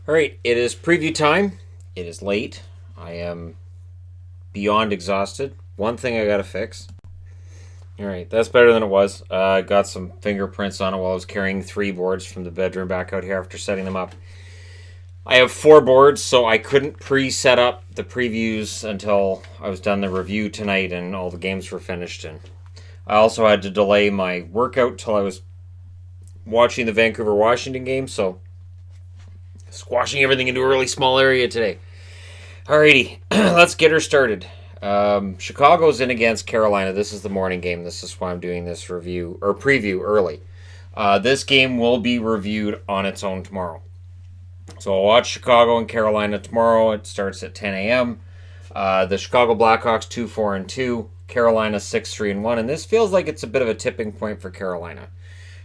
All right, it is preview time. It is late. I am beyond exhausted. One thing I got to fix. All right, that's better than it was. I got some fingerprints on it while I was carrying 3 boards from the bedroom back out here after setting them up. I have 4 boards, so I couldn't pre-set up the previews until I was done the review tonight and all the games were finished. And I also had to delay my workout till I was watching the Vancouver-Washington game, so squashing everything into a really small area today. Alrighty, let's get her started. Chicago's in against Carolina. This is the morning game. This is why I'm doing this review or preview early. This game will be reviewed on its own tomorrow. So I'll watch Chicago and Carolina tomorrow. It starts at 10 a.m. The Chicago Blackhawks 2-4-2, Carolina 6-3-1, and this feels like it's a bit of a tipping point for Carolina.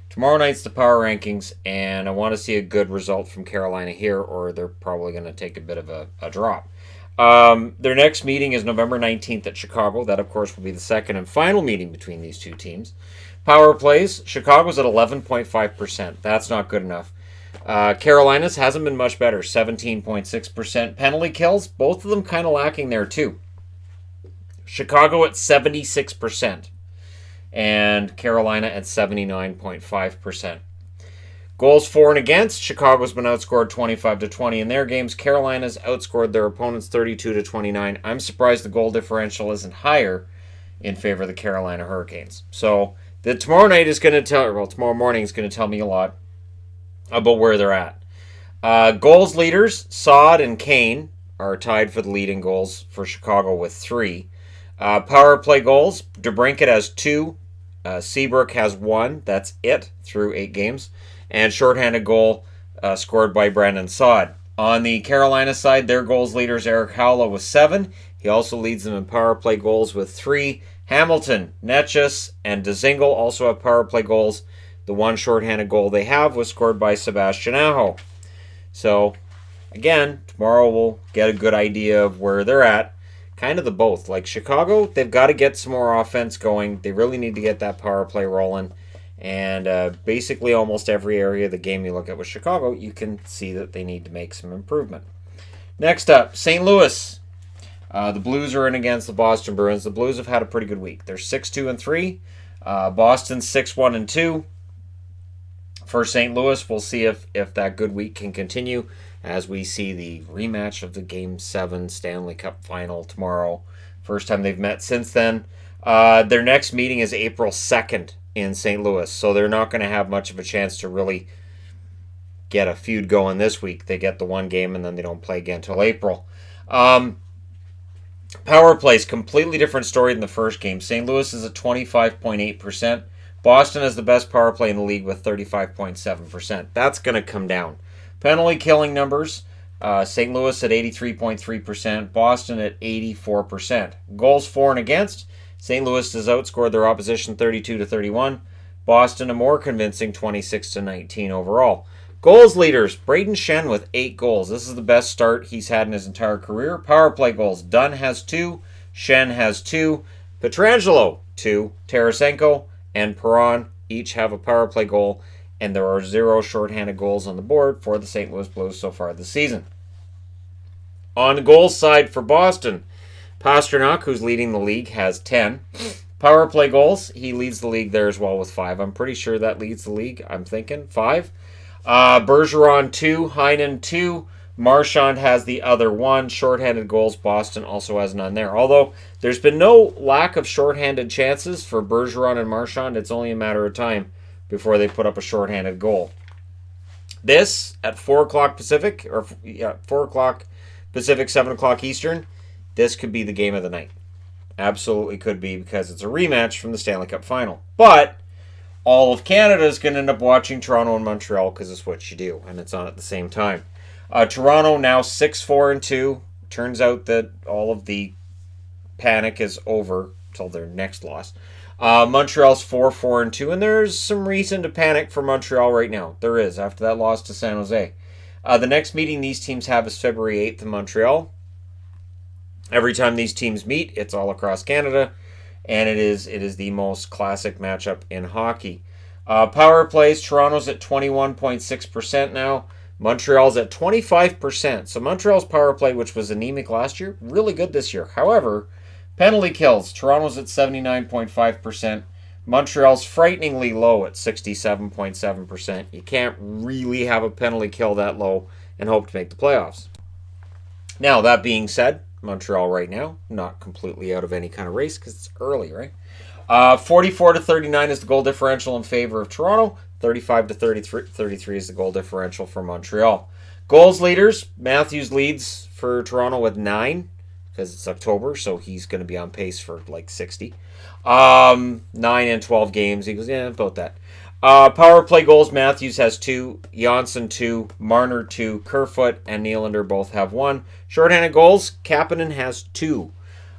Tomorrow night's the power rankings, and I want to see a good result from Carolina here, or they're probably going to take a bit of a drop. Their next meeting is November 19th at Chicago. That, of course, will be the second and final meeting between these two teams. Power plays, Chicago's at 11.5%. That's not good enough. Carolina's hasn't been much better, 17.6%. Penalty kills, both of them kind of lacking there, too. Chicago at 76%. And Carolina at 79.5%. Goals for and against, Chicago's been outscored 25-20 in their games. Carolina's outscored their opponents 32-29. I'm surprised the goal differential isn't higher in favor of the Carolina Hurricanes. So tomorrow morning is going to tell me a lot about where they're at. Goals leaders, Saad and Kane are tied for the lead in goals for Chicago with 3. Power play goals, DeBrincat has 2. Seabrook has 1. That's it through 8 games. And shorthanded goal scored by Brandon Saad. On the Carolina side, their goals leaders, Eric Howla with 7. He also leads them in power play goals with 3. Hamilton, Netchus, and Dzingel also have power play goals. The one shorthanded goal they have was scored by Sebastian Aho. So, again, tomorrow we'll get a good idea of where they're at. Kind of the both. Like Chicago, they've got to get some more offense going. They really need to get that power play rolling. And basically almost every area of the game you look at with Chicago, you can see that they need to make some improvement. Next up, St. Louis. The Blues are in against the Boston Bruins. The Blues have had a pretty good week. They're 6-2-3. Boston's 6-1-2. For St. Louis, we'll see if that good week can continue as we see the rematch of the Game 7 Stanley Cup Final tomorrow. First time they've met since then. Their next meeting is April 2nd in St. Louis, so they're not going to have much of a chance to really get a feud going this week. They get the one game and then they don't play again until April. Power plays, completely different story than the first game. St. Louis is at 25.8%. Boston has the best power play in the league with 35.7%. That's going to come down. Penalty killing numbers, St. Louis at 83.3%, Boston at 84%. Goals for and against, St. Louis has outscored their opposition 32-31. Boston a more convincing 26-19 overall. Goals leaders, Braden Shen with 8 goals. This is the best start he's had in his entire career. Power play goals, Dunn has 2, Shen has 2, Pietrangelo 2, Tarasenko and Perron each have a power play goal, and there are 0 shorthanded goals on the board for the St. Louis Blues so far this season. On the goals side for Boston, Pastrnak, who's leading the league, has 10. Power play goals, he leads the league there as well with 5. I'm pretty sure that leads the league. I'm thinking 5. Bergeron 2, Heinen 2. Marchand has the other 1. Shorthanded goals, Boston also has none there. Although there's been no lack of shorthanded chances for Bergeron and Marchand. It's only a matter of time before they put up a shorthanded goal. This at 4 o'clock Pacific, 4 o'clock Pacific, 7 o'clock Eastern, this could be the game of the night. Absolutely could be, because it's a rematch from the Stanley Cup Final. But all of Canada is going to end up watching Toronto and Montreal because it's what you do, and it's on at the same time. Toronto now 6-4-2. Turns out that all of the panic is over till their next loss. Montreal's 4-4-2, and there's some reason to panic for Montreal right now. There is, after that loss to San Jose. The next meeting these teams have is February 8th in Montreal. Every time these teams meet, it's all across Canada, and it is the most classic matchup in hockey. Power plays, Toronto's at 21.6% now. Montreal's at 25%. So Montreal's power play, which was anemic last year, really good this year. However, penalty kills. Toronto's at 79.5%. Montreal's frighteningly low at 67.7%. You can't really have a penalty kill that low and hope to make the playoffs. Now, that being said, Montreal right now, not completely out of any kind of race because it's early, right? 44-39 is the goal differential in favor of Toronto. 35-33 is the goal differential for Montreal. Goals leaders, Matthews leads for Toronto with 9 because it's October, so he's going to be on pace for like 60. 9 and 12 games. He goes, yeah, about that. Power play goals, Matthews has 2, Janssen 2, Marner 2, Kerfoot and Nylander both have 1. Shorthanded goals, Kapanen has 2.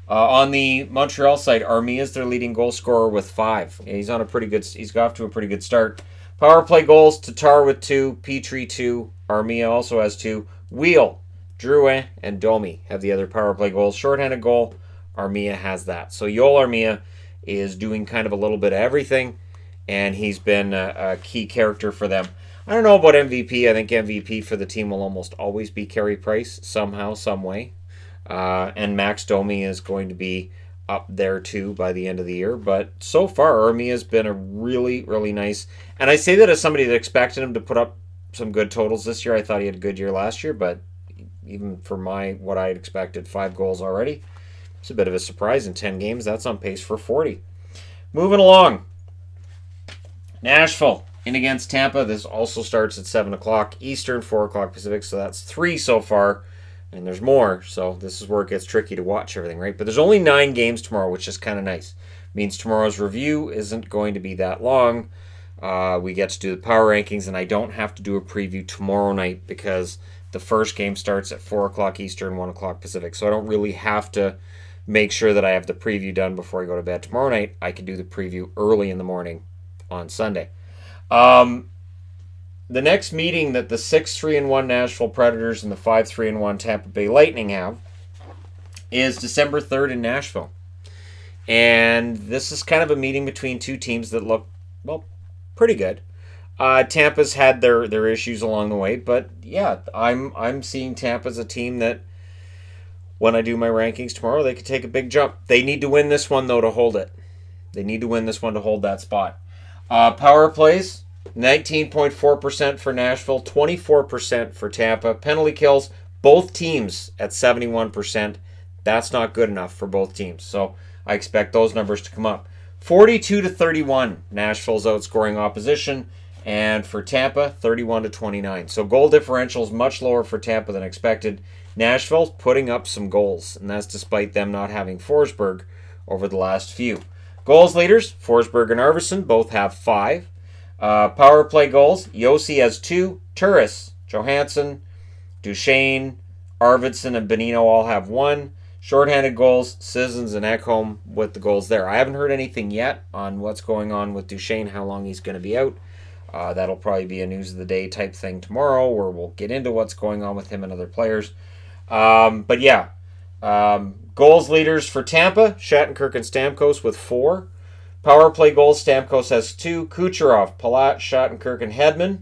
On the Montreal side, Armia is their leading goal scorer with 5. Yeah, he's off to a pretty good start. Power play goals, Tatar with 2, Petrie 2, Armia also has 2. Wheel, Drouin, and Domi have the other power play goals. Shorthanded goal, Armia has that. So Yoel Armia is doing kind of a little bit of everything, and he's been a key character for them. I don't know about MVP. I think MVP for the team will almost always be Carey Price somehow, some way. And Max Domi is going to be up there too by the end of the year. But so far, Armia has been a really, really nice. And I say that as somebody that expected him to put up some good totals this year. I thought he had a good year last year, but even for what I had expected, 5 goals already. It's a bit of a surprise in 10 games. That's on pace for 40. Moving along. Nashville in against Tampa. This also starts at 7 o'clock Eastern, 4 o'clock Pacific. So that's 3 so far. And there's more. So this is where it gets tricky to watch everything, right? But there's only 9 games tomorrow, which is kind of nice. Means tomorrow's review isn't going to be that long. We get to do the power rankings, and I don't have to do a preview tomorrow night because the first game starts at 4 o'clock Eastern, 1 o'clock Pacific. So I don't really have to make sure that I have the preview done before I go to bed tomorrow night. I can do the preview early in the morning on Sunday. The next meeting that the 6-3-1 Nashville Predators and the 5-3-1 Tampa Bay Lightning have is December 3rd in Nashville. And this is kind of a meeting between two teams that look, well, pretty good. Tampa's had their issues along the way, but yeah, I'm seeing Tampa as a team that when I do my rankings tomorrow, they could take a big jump. They need to win this one, though, to hold it. They need to win this one to hold that spot. Power plays, 19.4% for Nashville, 24% for Tampa. Penalty kills, both teams at 71%. That's not good enough for both teams. So I expect those numbers to come up. 42-31, Nashville's outscoring opposition. And for Tampa, 31-29. So goal differential is much lower for Tampa than expected. Nashville's putting up some goals, and that's despite them not having Forsberg over the last few. Goals leaders, Forsberg and Arvidsson both have 5. Power play goals, Yossi has 2. Turris, Johansson, Duchesne, Arvidsson, and Bonino all have 1. Shorthanded goals, Sissons and Ekholm with the goals there. I haven't heard anything yet on what's going on with Duchesne, how long he's going to be out. That'll probably be a news of the day type thing tomorrow, where we'll get into what's going on with him and other players. But yeah, goals leaders for Tampa, Shattenkirk and Stamkos with 4. Power play goals, Stamkos has 2. Kucherov, Palat, Shattenkirk, and Hedman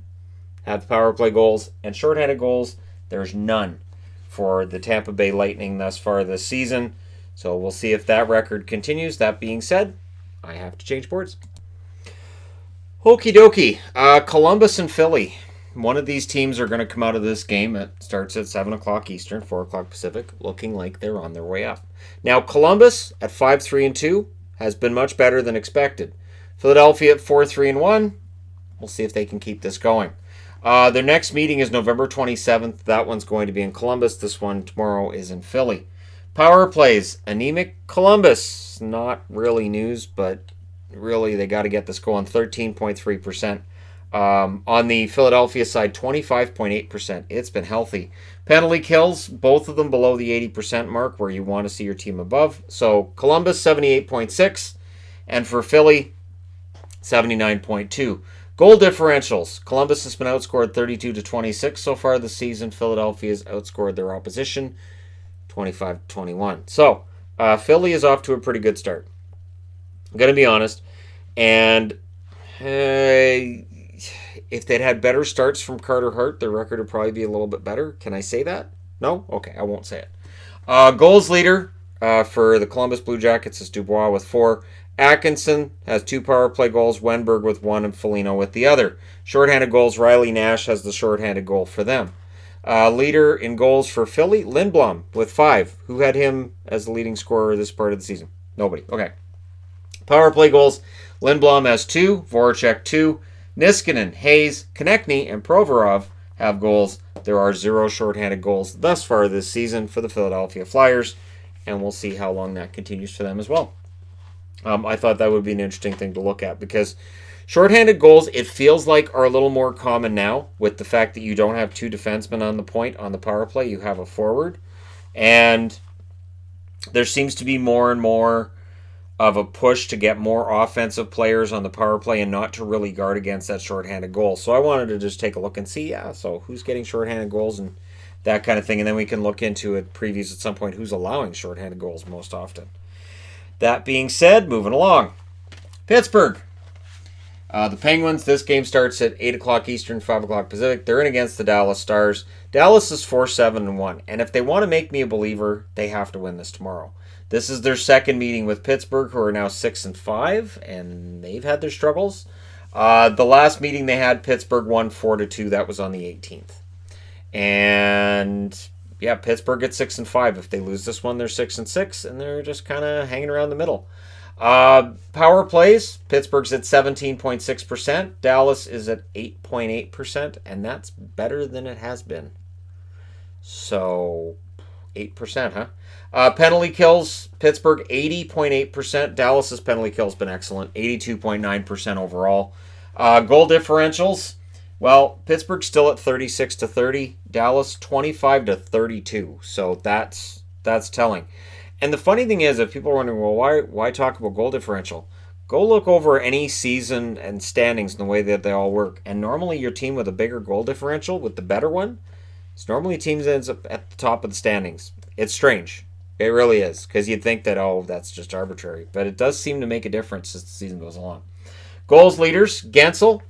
have power play goals. And shorthanded goals, there's none for the Tampa Bay Lightning thus far this season. So we'll see if that record continues. That being said, I have to change boards. Okie dokie. Columbus and Philly. One of these teams are going to come out of this game. It starts at 7 o'clock Eastern, 4 o'clock Pacific, looking like they're on their way up. Now, Columbus at 5-3-2 has been much better than expected. Philadelphia at 4-3-1. We'll see if they can keep this going. Their next meeting is November 27th. That one's going to be in Columbus. This one tomorrow is in Philly. Power plays. Anemic Columbus. Not really news, but really they got to get this going. 13.3%. On the Philadelphia side, 25.8%. It's been healthy. Penalty kills, both of them below the 80% mark where you want to see your team above. So Columbus, 78.6. And for Philly, 79.2. Goal differentials. Columbus has been outscored 32-26 so far this season. Philadelphia has outscored their opposition 25-21. So Philly is off to a pretty good start. I'm going to be honest. And if they'd had better starts from Carter Hart, their record would probably be a little bit better. Can I say that? No? Okay, I won't say it. Goals leader for the Columbus Blue Jackets is Dubois with 4. Atkinson has 2 power play goals, Wenberg with 1, and Foligno with the other. Shorthanded goals, Riley Nash has the shorthanded goal for them. Leader in goals for Philly, Lindblom with 5. Who had him as the leading scorer this part of the season? Nobody. Okay. Power play goals, Lindblom has 2, Voracek 2. Niskanen, Hayes, Konechny, and Provorov have goals. There are 0 shorthanded goals thus far this season for the Philadelphia Flyers, and we'll see how long that continues for them as well. I thought that would be an interesting thing to look at because shorthanded goals, it feels like, are a little more common now with the fact that you don't have 2 defensemen on the point on the power play. You have a forward. And there seems to be more and more of a push to get more offensive players on the power play and not to really guard against that shorthanded goal. So I wanted to just take a look and see, so who's getting shorthanded goals and that kind of thing. And then we can look into it, previews at some point, who's allowing shorthanded goals most often. That being said, moving along. Pittsburgh. The Penguins, this game starts at 8 o'clock Eastern, 5 o'clock Pacific. They're in against the Dallas Stars. Dallas is 4-7-1. And if they want to make me a believer, they have to win this tomorrow. This is their second meeting with Pittsburgh, who are now 6-5, and they've had their struggles. The last meeting they had, Pittsburgh won 4-2. That was on the 18th. And yeah, Pittsburgh at 6-5. If they lose this one, they're 6-6, and they're just kind of hanging around the middle. Power plays, Pittsburgh's at 17.6%. Dallas is at 8.8%, and that's better than it has been. So 8%, huh? Penalty kills, Pittsburgh 80.8%. Dallas's penalty kills been excellent, 82.9% overall. Goal differentials, well, Pittsburgh's still at 36-30. Dallas 25-32. So that's telling. And the funny thing is, if people are wondering, well, why talk about goal differential? Go look over any season and standings and the way that they all work. And normally your team with a bigger goal differential, with the better one, it's normally teams ends up at the top of the standings. It's strange. It really is. Because you'd think that, that's just arbitrary. But it does seem to make a difference as the season goes along. Goals leaders, Gensel,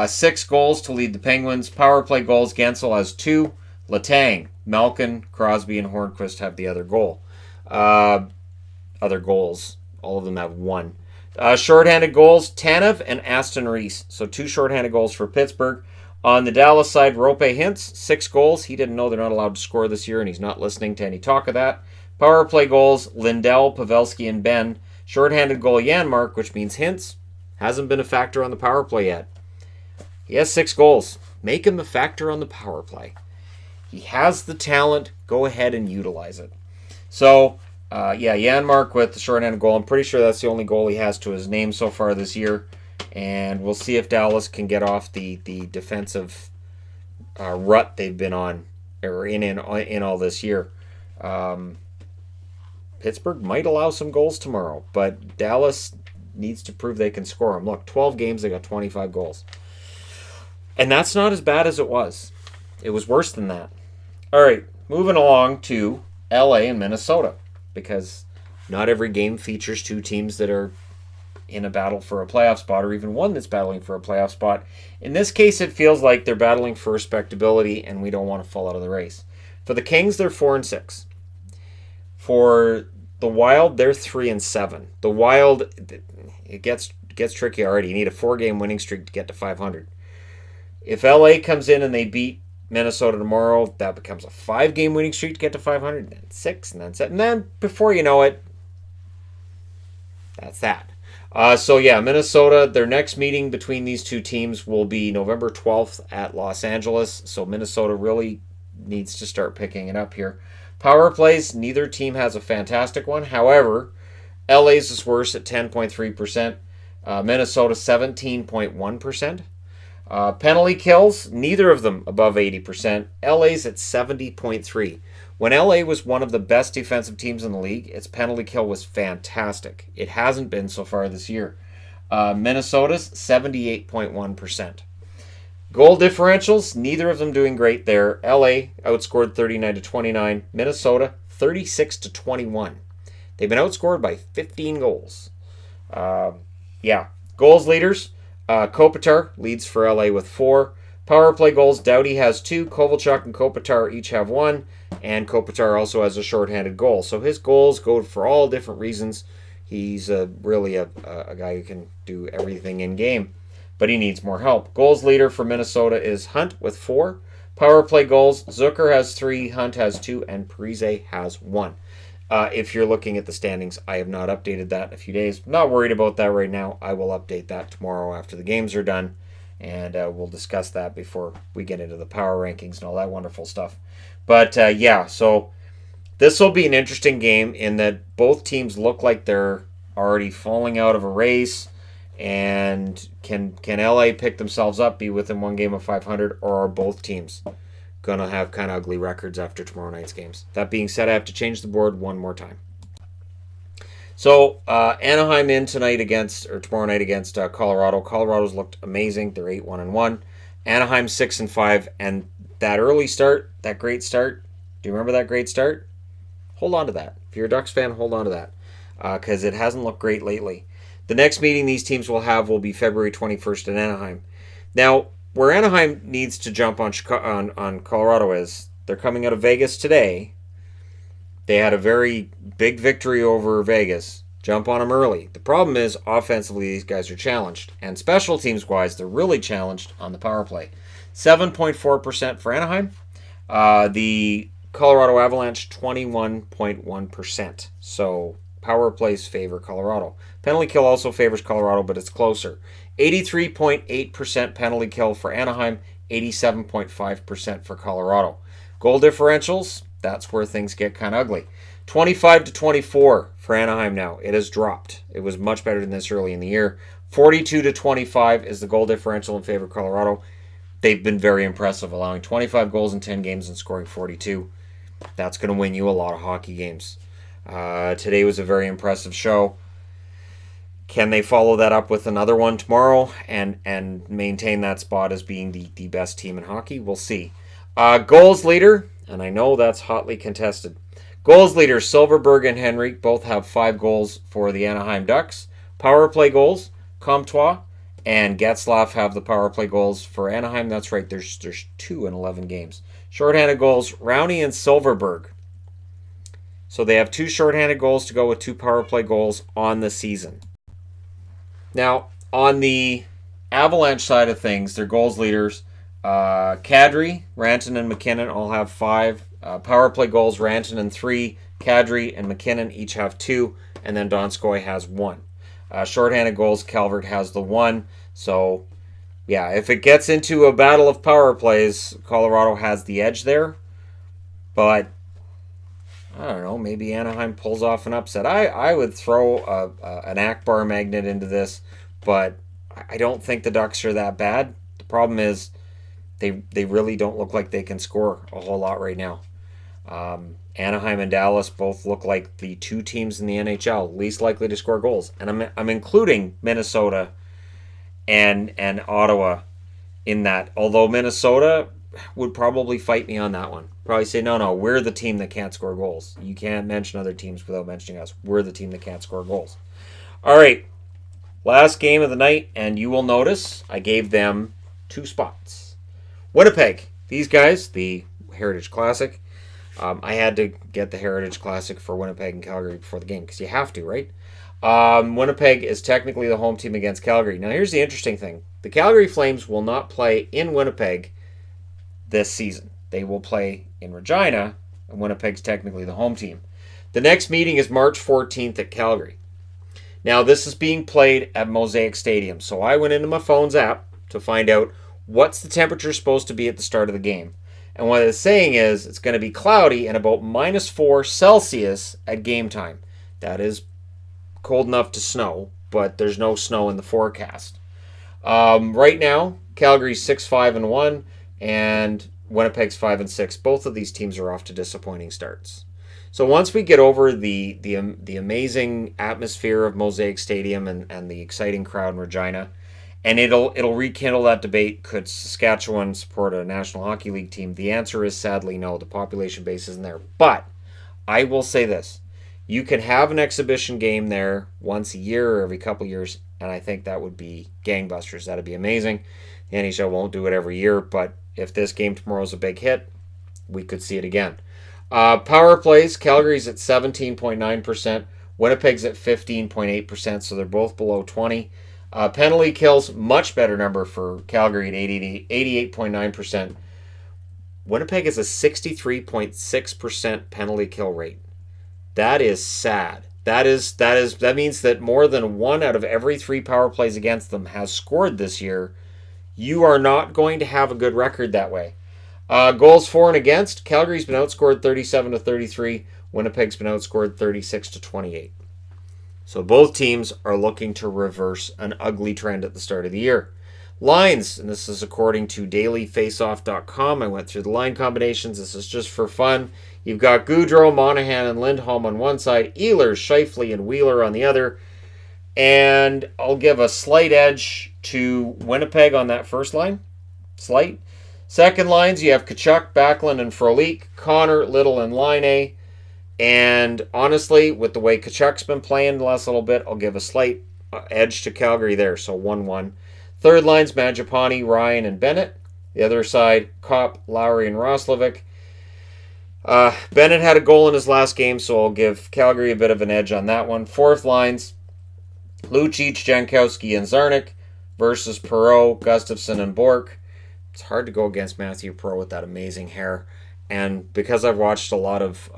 6 goals to lead the Penguins. Power play goals, Gensel has 2. Letang, Malkin, Crosby, and Hornquist have the other goal. Other goals, all of them have 1. Shorthanded goals, Tanev and Aston Reese. So 2 shorthanded goals for Pittsburgh. On the Dallas side, Rope Hintz, 6 goals. He didn't know they're not allowed to score this year, and he's not listening to any talk of that. Power play goals, Lindell, Pavelski, and Ben. Shorthanded goal, Janmark, which means Hintz hasn't been a factor on the power play yet. He has 6 goals. Make him a factor on the power play. He has the talent. Go ahead and utilize it. So, Janmark with the shorthanded goal. I'm pretty sure that's the only goal he has to his name so far this year. And we'll see if Dallas can get off the defensive rut they've been on, or in all this year. Pittsburgh might allow some goals tomorrow, but Dallas needs to prove they can score them. Look, 12 games, they got 25 goals. And that's not as bad as it was. It was worse than that. All right, moving along to LA and Minnesota, because not every game features 2 teams that are in a battle for a playoff spot, or even one that's battling for a playoff spot. In this case, it feels like they're battling for respectability, and we don't want to fall out of the race. For the Kings, they're 4-6. For the Wild, they're 3-7. The Wild, it gets tricky already. You need a 4-game winning streak to get to 500. If LA comes in and they beat Minnesota tomorrow, that becomes a 5-game winning streak to get to 500, then 6, and then 7. And then, before you know it, that's that. Minnesota, their next meeting between these 2 teams will be November 12th at Los Angeles. So Minnesota really needs to start picking it up here. Power plays, neither team has a fantastic one. However, LA's is worse at 10.3%. Minnesota 17.1%. Penalty kills, neither of them above 80%. LA's at 70.3%. When LA was one of the best defensive teams in the league, its penalty kill was fantastic. It hasn't been so far this year. Minnesota's 78.1%. Goal differentials, neither of them doing great there. LA outscored 39-29. Minnesota 36-21. They've been outscored by 15 goals. Goals leaders. Kopitar leads for LA with 4. Power play goals, Doughty has 2. Kovalchuk and Kopitar each have 1. And Kopitar also has a shorthanded goal. So his goals go for all different reasons. He's really a guy who can do everything in game. But he needs more help. Goals leader for Minnesota is Hunt with 4. Power play goals, Zucker has 3, Hunt has 2, and Parise has 1. If you're looking at the standings, I have not updated that in a few days. Not worried about that right now. I will update that tomorrow after the games are done. And we'll discuss that before we get into the power rankings and all that wonderful stuff. But yeah, so this will be an interesting game in that both teams look like they're already falling out of a race. And can LA pick themselves up, be within one game of 500, or are both teams going to have kind of ugly records after tomorrow night's games? That being said, I have to change the board one more time. So Anaheim in tomorrow night against Colorado. Colorado's looked amazing. They're 8-1-1. Anaheim 6-5, and that early start, that great start. Do you remember that great start? Hold on to that. If you're a Ducks fan, hold on to that, because it hasn't looked great lately. The next meeting these teams will have will be February 21st in Anaheim. Now, where Anaheim needs to jump on Colorado is they're coming out of Vegas today. They had a very big victory over Vegas. Jump on them early. The problem is, offensively, these guys are challenged. And special teams-wise, they're really challenged on the power play. 7.4% for Anaheim. The Colorado Avalanche, 21.1%. So power plays favor Colorado. Penalty kill also favors Colorado, but it's closer. 83.8% penalty kill for Anaheim, 87.5% for Colorado. Goal differentials, that's where things get kind of ugly. 25-24 for Anaheim now. It has dropped. It was much better than this early in the year. 42-25 is the goal differential in favor of Colorado. They've been very impressive, allowing 25 goals in 10 games and scoring 42. That's going to win you a lot of hockey games. Today was a very impressive show. Can they follow that up with another one tomorrow and maintain that spot as being the best team in hockey? We'll see. Goals leader, and I know that's hotly contested. Goals leader, Silverberg and Henrique both have 5 goals for the Anaheim Ducks. Power play goals, Comtois and Getzlaf have the power play goals for Anaheim. That's right, there's 2 in 11 games. Shorthanded goals, Rowney and Silverberg. So they have 2 shorthanded goals to go with 2 power play goals on the season. Now, on the Avalanche side of things, their goals leaders, Kadri, Rantanen, and McKinnon all have 5. Power play goals, Rantanen 3, Kadri and McKinnon each have 2, and then Donskoy has 1. Shorthanded goals, Calvert has the 1. So, yeah, if it gets into a battle of power plays, Colorado has the edge there. But I don't know, maybe Anaheim pulls off an upset. I would throw an Akbar magnet into this, but I don't think the Ducks are that bad. The problem is they really don't look like they can score a whole lot right now. Anaheim and Dallas both look like the 2 teams in the NHL least likely to score goals. And I'm including Minnesota and Ottawa in that, although Minnesota would probably fight me on that one. Probably say, no, we're the team that can't score goals. You can't mention other teams without mentioning us. We're the team that can't score goals. All right, last game of the night, and you will notice I gave them 2 spots. Winnipeg, these guys, the Heritage Classic. I had to get the Heritage Classic for Winnipeg and Calgary before the game, because you have to, right? Winnipeg is technically the home team against Calgary. Now, here's the interesting thing. The Calgary Flames will not play in Winnipeg this season. They will play in Regina, and Winnipeg's technically the home team. The next meeting is March 14th at Calgary. Now, this is being played at Mosaic Stadium, so I went into my phone's app to find out what's the temperature supposed to be at the start of the game. And what it's saying is it's going to be cloudy and about -4 Celsius at game time. That is cold enough to snow, but there's no snow in the forecast. Right now, Calgary's 6-5-1, and Winnipeg's 5-6. Both of these teams are off to disappointing starts. So once we get over the amazing atmosphere of Mosaic Stadium and the exciting crowd in Regina, and it'll rekindle that debate, could Saskatchewan support a National Hockey League team? The answer is sadly no. The population base isn't there. But I will say this. You can have an exhibition game there once a year or every couple years, and I think that would be gangbusters. That'd be amazing. The NHL won't do it every year, but if this game tomorrow is a big hit, we could see it again. Power plays, Calgary's at 17.9%. Winnipeg's at 15.8%, so they're both below 20. Penalty kills, much better number for Calgary at 88.9%. Winnipeg is a 63.6% penalty kill rate. That is sad. That means that more than 1 out of every 3 power plays against them has scored this year. You are not going to have a good record that way. Goals for and against, Calgary's been outscored 37-33. Winnipeg's been outscored 36-28. So both teams are looking to reverse an ugly trend at the start of the year. Lines, and this is according to dailyfaceoff.com. I went through the line combinations. This is just for fun. You've got Gaudreau, Monahan, and Lindholm on one side, Ehlers, Scheifele, and Wheeler on the other. And I'll give a slight edge to Winnipeg on that first line. Slight. Second lines, you have Tkachuk, Backlund, and Frolik, Connor, Little, and Laine. And honestly, with the way Tkachuk's been playing the last little bit, I'll give a slight edge to Calgary there, so 1-1. Third line's Mangiapane, Ryan, and Bennett. The other side, Kopp, Lowry, and Roslovic. Bennett had a goal in his last game, so I'll give Calgary a bit of an edge on that one. Fourth lines, Lucic, Jankowski, and Zarnik versus Perreault, Gustafsson, and Bork. It's hard to go against Matthew Perreault with that amazing hair. And because I've watched a lot of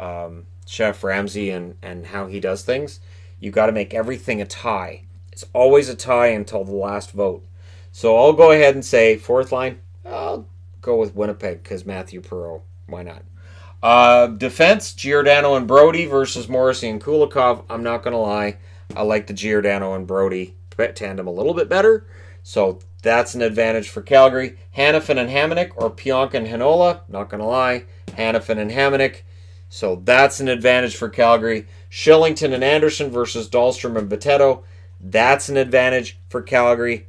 Chef Ramsay and how he does things, you got to make everything a tie. It's always a tie until the last vote. So I'll go ahead and say fourth line, I'll go with Winnipeg because Matthew Perreault. Why not? Defense, Giordano and Brody versus Morrissey and Kulikov. I'm not going to lie. I like the Giordano and Brody tandem a little bit better. So that's an advantage for Calgary. Hanifin and Hamonic or Pionk and Hinola. Not going to lie. Hanifin and Hamonic. So that's an advantage for Calgary. Shillington and Anderson versus Dahlstrom and Boteto. That's an advantage for Calgary.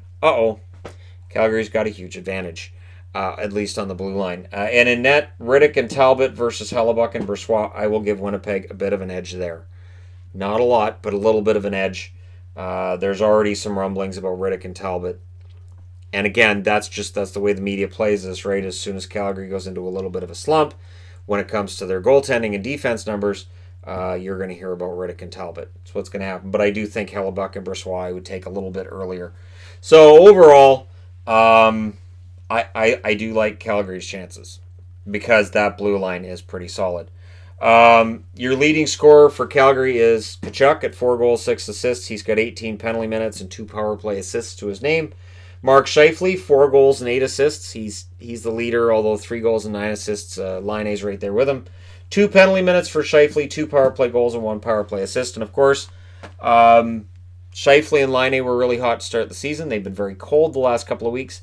Calgary's got a huge advantage, at least on the blue line. And in net, Riddick and Talbot versus Hellebuck and Brossoit. I will give Winnipeg a bit of an edge there. Not a lot, but a little bit of an edge. There's already some rumblings about Riddick and Talbot. And again, that's the way the media plays this, right? As soon as Calgary goes into a little bit of a slump, when it comes to their goaltending and defense numbers, you're going to hear about Riddick and Talbot. That's what's going to happen. But I do think Hellebuck and Brossoit I would take a little bit earlier. So overall, I do like Calgary's chances because that blue line is pretty solid. Your leading scorer for Calgary is Tkachuk at 4 goals, 6 assists. He's got 18 penalty minutes and 2 power play assists to his name. Mark Scheifele, 4 goals and 8 assists. He's the leader, although 3 goals and 9 assists. Laine's right there with him. 2 penalty minutes for Scheifele, 2 power play goals and 1 power play assist. And of course, Scheifele and Laine were really hot to start the season. They've been very cold the last couple of weeks.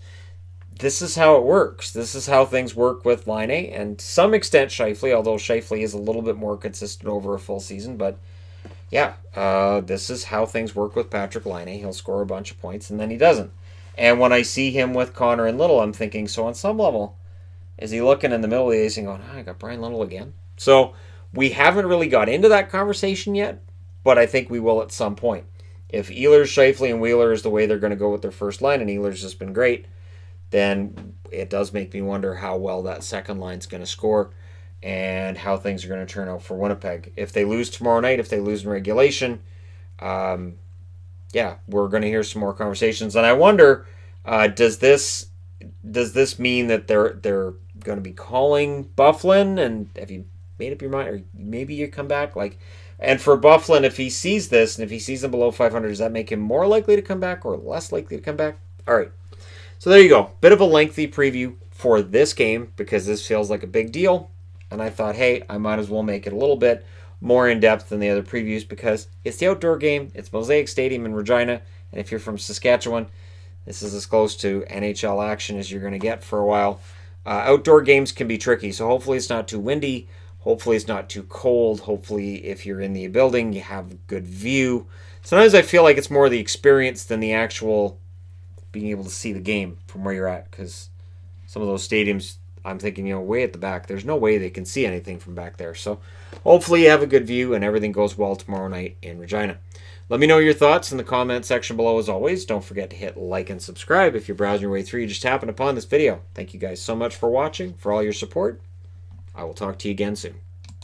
This is how it works. This is how things work with Laine, and to some extent Scheifele, although Scheifele is a little bit more consistent over a full season. But yeah, this is how things work with Patrick Laine. He'll score a bunch of points, and then he doesn't. And when I see him with Connor and Little, I'm thinking, so on some level, is he looking in the middle of the ice and going, I got Brian Little again? So we haven't really got into that conversation yet, but I think we will at some point. If Ehlers, Scheifele, and Wheeler is the way they're going to go with their first line, and Ehlers has been great, then it does make me wonder how well that second line's going to score and how things are going to turn out for Winnipeg. If they lose tomorrow night, if they lose in regulation, we're going to hear some more conversations. And I wonder, does this mean that they're going to be calling Byfuglien? And have you made up your mind, or maybe you come back? And for Byfuglien, if he sees this and if he sees them below 500, does that make him more likely to come back or less likely to come back? All right. So there you go. Bit of a lengthy preview for this game because this feels like a big deal. And I thought, hey, I might as well make it a little bit more in-depth than the other previews because it's the outdoor game. It's Mosaic Stadium in Regina. And if you're from Saskatchewan, this is as close to NHL action as you're going to get for a while. Outdoor games can be tricky, so hopefully it's not too windy. Hopefully it's not too cold. Hopefully if you're in the building, you have good view. Sometimes I feel like it's more the experience than the actual being able to see the game from where you're at, because some of those stadiums I'm thinking, way at the back, there's no way they can see anything from back there. So hopefully you have a good view and everything goes well tomorrow night in Regina. Let me know your thoughts in the comment section below as always. Don't forget to hit like and subscribe if you're browsing your way through. You just happened upon this video. Thank you guys so much for watching, for all your support. I will talk to you again soon.